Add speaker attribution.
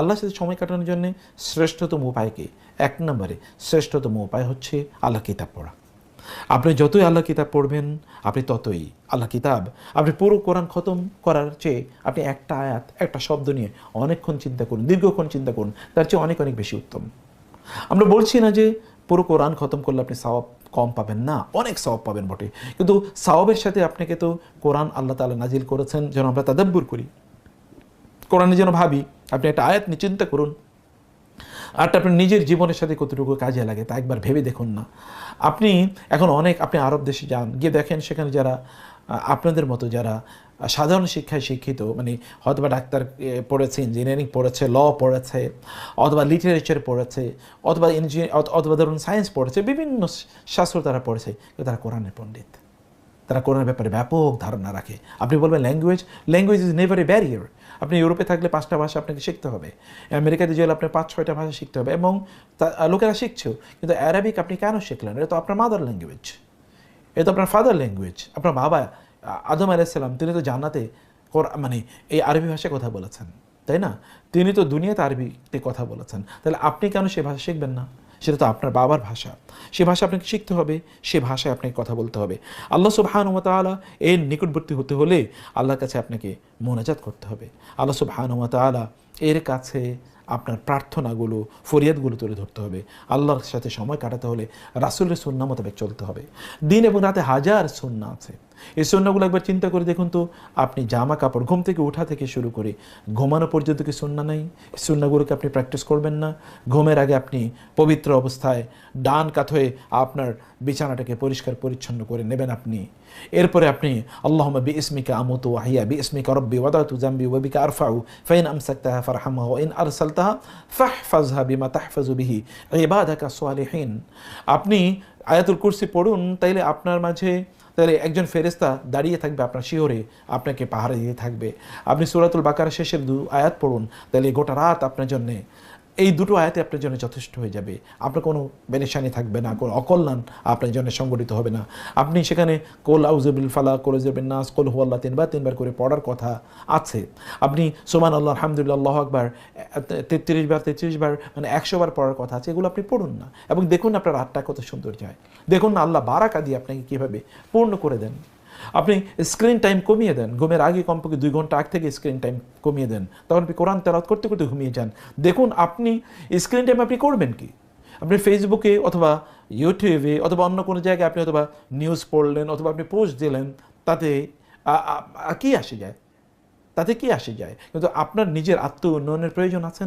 Speaker 1: আল্লাহর সাথে সময় কাটানোর জন্য শ্রেষ্ঠতম উপায় কি? 1 নম্বরে শ্রেষ্ঠতম উপায় হচ্ছে আল্লাহ কিতাব পড়া। আপনি যতই আল্লাহ কিতাব পড়বেন, আপনি ততই আল্লাহ কিতাব, আপনি পুরো কোরআন খতম করার চেয়ে আপনি একটা আয়াত, একটা শব্দ নিয়ে অনেকক্ষণ চিন্তা করুন, দীর্ঘক্ষণ চিন্তা করুন, তার চেয়ে অনেক অনেক বেশি উত্তম। আমরা বলছি না যে পুরো কোরআন খতম করলে আপনি সওয়াব কম পাবেন, না, অনেক সওয়াব পাবেন বটে, কিন্তু সওয়াবের সাথে আপনাকে তো কোরআন আল্লাহ তাআলা নাজিল করেছেন যেন আমরা তাদাব্বুর করি, কোরআনে যেন ভাবি। আপনি একটা আয়াত নিয়ে চিন্তা করুন, আরটা আপনার নিজের জীবনের সাথে কতটুকু কাজে লাগে তা একবার ভেবে দেখুন না। আপনি এখন আপনি আরব দেশে যান, গিয়ে দেখেন সেখানে যারা আপনাদের মতো যারা সাধারণ শিক্ষায় শিক্ষিত, মানে হয়তোবা ডাক্তার পড়েছে, ইঞ্জিনিয়ারিং পড়েছে, ল পড়েছে, অথবা লিটারেচার পড়েছে, অথবা অথবা ধরুন সায়েন্স পড়েছে, বিভিন্ন শাস্ত্র তারা পড়েছে, কিন্তু তারা কোরআনের পণ্ডিত, তারা কোরআনের ব্যাপারে ব্যাপক ধারণা রাখে। আপনি বলবেন language is never a barrier. আপনি ইউরোপে থাকলে 5টা ভাষা আপনাকে শিখতে হবে, আমেরিকাতে গেলে আপনার 5-6টা ভাষা শিখতে হবে, এবং লোকেরা শিখছেও। কিন্তু অ্যারাবিক আপনি কেন শিখলেন? এটা তো আপনার মাদার ল্যাঙ্গুয়েজ, এটা তো আপনার ফাদার ল্যাঙ্গুয়েজ। আপনার বাবা আদম আলাইহিস সালাম, তিনি তো জান্নাতে মানে এই আরবি ভাষায় কথা বলেছেন, তাই না? তিনি তো দুনিয়াতে আরবিতে কথা বলেছেন, তাহলে আপনি কেন সে ভাষা শিখবেন না? সেটা তো আপনার বাবার ভাষা, সে ভাষা আপনাকে শিখতে হবে, সে ভাষায় আপনাকে কথা বলতে হবে। আল্লাহ সুবহানাহু ওয়া তাআলা এর নিকটবর্তী হতে হলে আল্লাহর কাছে আপনাকে মোনাজাত করতে হবে। আল্লাহ সুবহানাহু ওয়া তাআলা এর কাছে আপনার প্রার্থনাগুলো, ফরিয়াদগুলো তুলে ধরতে হবে। আল্লাহর সাথে সময় কাটাতে হলে রাসূলের সুন্নাহ মোতাবেক চলতে হবে। দিন এবং রাতে হাজার সুন্নাহ আছে, এই সুন্নাহগুলো একবার চিন্তা করে দেখুন তো। আপনি জামা কাপড় ঘুম থেকে ওঠা থেকে শুরু করে ঘুমানো পর্যন্ত কি সুন্নাহ নেই? সুন্নাহগুলোকে আপনি প্র্যাকটিস করবেন না? ঘুমের আগে আপনি পবিত্র অবস্থায় ডান কাত হয়ে আপনার বিছানাটাকে পরিষ্কার পরিচ্ছন্ন করে নেবেন আপনি। এরপরে আপনি আল্লাহুম্মা বিইসমিকা আমুতু ওয়া আহইয়া বিইসমিকা রাব্বি ওয়াদাতু যামবি ওয়া বিকা আরফাউ ফাইন আমসাকতাহা ফারহামহা ওয়া ইন আরসালতাহা ফাহফাজহা বিমা তাহফাজু বিহি ইবাদাকা সালিহিন। আপনি আয়াতুল কুরসি পড়ুন, তাইলে আপনার মাঝে তাহলে একজন ফেরেশতা দাঁড়িয়ে থাকবে আপনার শিহরে, আপনাকে পাহারা দিয়ে থাকবে। আপনি সূরাতুল বাকারা শেষের 2 আয়াত পড়ুন, তাহলে গোটা রাত আপনার জন্যে, এই 2টো আয়াতে আপনার জন্য যথেষ্ট হয়ে যাবে। আপনার কোনো পেরেশানি থাকবে না, কোনো অকল্যাণ আপনার জন্য সংগঠিত হবে না। আপনি সেখানে কুল আউযু বিল ফালাক, কুল আউযু বিন নাস, কুল হুয়াল্লাহ 3 বার করে পড়ার কথা আছে। আপনি সুবহানাল্লাহ, আলহামদুলিল্লাহ, আল্লাহু আকবার 33 বার মানে 100 বার পড়ার কথা আছে। এগুলো আপনি পড়ুন না, এবং দেখুন আপনার রাতটা কত সুন্দর যায়। দেখুন না আল্লাহ বারাকা দিয়ে আপনাকে কীভাবে পূর্ণ করে দেন। আপনি স্ক্রিন টাইম কমিয়ে দেন, ঘুমের আগে কমপক্ষে 2 ঘন্টা আগ থেকে স্ক্রিন টাইম কমিয়ে দেন, তখন আপনি কোরআন তেলাওয়াত করতে করতে ঘুমিয়ে যান। দেখুন আপনি স্ক্রিন টাইম আপনি করবেন কি? আপনি ফেসবুকে অথবা ইউটিউবে অথবা অন্য কোনো জায়গায় আপনি অথবা নিউজ পড়লেন অথবা আপনি পোস্ট দিলেন, তাতে কি আসে যায়? তাতে কি আসে যায়? কিন্তু আপনার নিজের আত্ম উন্নয়নের প্রয়োজন আছে।